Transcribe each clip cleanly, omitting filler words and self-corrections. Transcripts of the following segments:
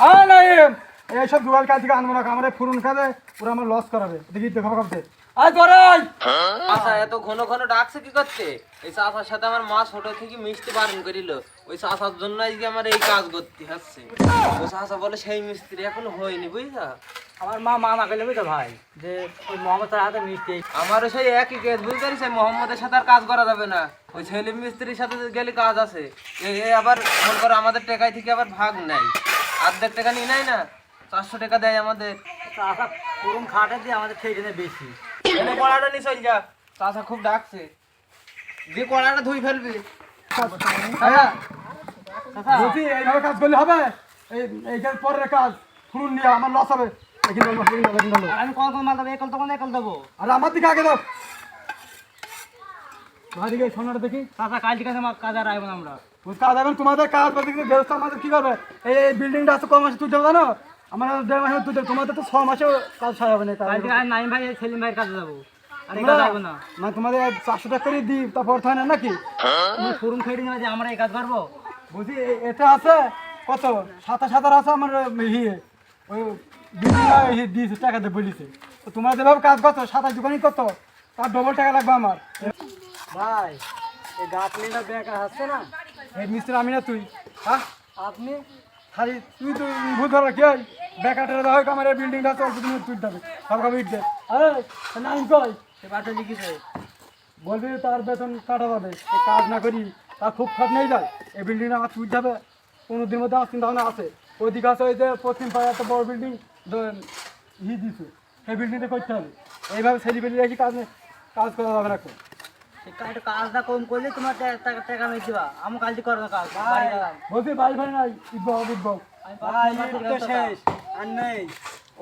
নাইম এইসব জোগাড় কাজ থেকে আনবো না, আমার ফুরুন কাজে পুরো আমার লস করাবে। দেখি দেখো ভাবতে আয় করাই। আচ্ছা এত ঘন ঘন ডাকছে কি করতে? এই চাষার সাথে আমার মা ছোট থেকে মিশতে বারণ করিল, ওই চাষার জন্য আজকে আমার এই কাজ করতে হচ্ছে। ওই চাষা বলে সেই মিস্ত্রি এখনো হয়নি, বুঝলা? আমার মা মানা করলে বুঝতো ভাই যে ওই মোহাম্মদ স্যার হাতে মিষ্টি। আমারও সেই একই কেস, বুঝতে পারিস? মোহাম্মদের সাথে আর কাজ করা যাবে না, ওই ছেলে মিস্ত্রির সাথে গেলে কাজ আছে। এই আবার মনে করো আমাদের টাকায় থেকে আবার ভাগ নেয়, অর্ধেক টাকা নিয়ে নেয় না, 400 টাকা দেয় আমাদের। চাষা পুরুন খাটে দিয়ে আমাদের সেই জন্য বেশি। এনে কড়াটা নিয়ে চল যা, চাষা খুব ডাকছে, যে কড়াটা ধুই ফেলবি। হ্যাঁ বলছি এইভাবে কাজ করলে হবে? এইটার পরের কাজ ফুরুন নিয়ে আমার লস হবে। আমি কল করে মাল দেবো, একল তখন একল দেবো। আর আমার দিকে আগে দাও, তোমার দিকে সোনাটা দেখি। চাষা কাল ঠিক আছে, আমার কাজ আর আইবো না আমরা। কাজ এখন তোমাদের কাজ বাদ দিয়ে ব্যবস্থা আমাদের কি করবে? এই বিল্ডিংটা আছে কম মাসে তুই যাবো জানো, আমার 1.5 মাসে তুই যাবে, তোমাদের তো 6 মাসেও কাজ ছাড়া হবে না। কাল থেকে আর নাইম ভাই সেলিম ভাইয়ের কাজে যাবো, আর এই কাজ আইবো না। মানে তোমাদের 400 টাকা করে দিই, তারপর হয় না নাকি? তুমি পুরুন খেয়ে না যে আমরা এই কাজ পারবো? বুঝি এটা আছে কত 27,000 আছে আমার ইয়ে, ওই বিল্ডিং দিয়েছে টাকা দিয়ে বলিছে। তো তোমরা যেভাবে কাজ করছো 27 দোকানই কত, তার ডবল টাকা লাগবে আমার। ভাই এই গাছলিটা বেকার হচ্ছে না, এই মিস্ত্রি আমি না তুই? হ্যাঁ আপনি খালি তুই তো ভুল ধরা কি হয়? বেকারটা হয় আমার এই বিল্ডিংটা আছে, অল্প দিনে তুই যাবে সব কাপড় ইট দে। আরে নাই কই সে বাচ্চা লিখেছে বলবি তার বেতন কাটা যাবে, এই কাজ না করি তার খুব খাট নেই যায়। এই বিল্ডিংটা আমার তুই যাবে 15 দিনের মধ্যে আমার চিন্তা ভাবনা আছে। ওইদিকে আছে ওই যে পশ্চিম পাড়ে একটা বড় বিল্ডিং দিচ্ছে, সেই বিল্ডিংটা করতে হবে। এইভাবে সেলিব্রিটি রেখে কাজ করা যাবে না। একটু কাজটা কম করলে তোমার টাকা আমি দিবা, আমি কালকে করবো না কাজ। বাড়ি গেলাম বলছি ভাই ভাই নাই বুঝবো ভাই, তো শেষ আর নেই।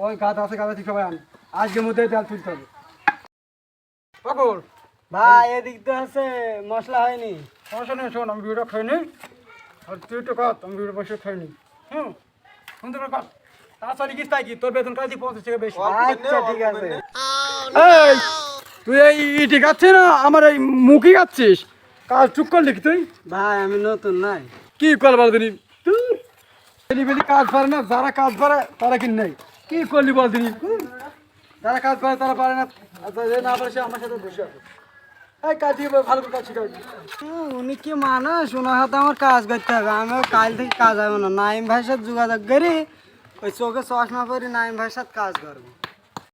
ওই গাছ আছে, গাছ ঠিক সবাই আন, আজকের মধ্যে তেল তুলতে হবে। পাগল ভাই এদিক তো আছে মশলা হয়নি। সমস্যা নেই, শোন আমি ভিডিওটা খাই নি, আর তুই একটু কাট, আমি ভিডিও বসে খাই নি। শুনতে পার কাট, তাড়াতাড়ি গিয়ে তাই কি তোর বেতন কাজ 50 টাকা বেশি। আচ্ছা ঠিক আছে। এই তুই এই ইটি খাচ্ছিস না আমার এই মুখই খাচ্ছিস? কাজ চুপ করলি কি তুই? ভাই আমি নতুন নাই, কি করবার দিনি তুই কাজ পারে না, যারা কাজ পারে তারা কি নেই। কি করলি বল দিনি, যারা কাজ পারে তারা পারে না, যে না পারে সে আমার সাথে বসে আছে। এই কাজ দিয়ে ভালো করে কাজ শিখাই। উনি কি মানুষ, ওনার হাতে আমার কাজ করতে হবে। আমিও কাল থেকে কাজ হবে না, নাইম ভাইয়ের সাথে যোগাযোগ করি, ওই চোখে চশমা পরি নাইম ভাইয়ের সাথে কাজ করবো।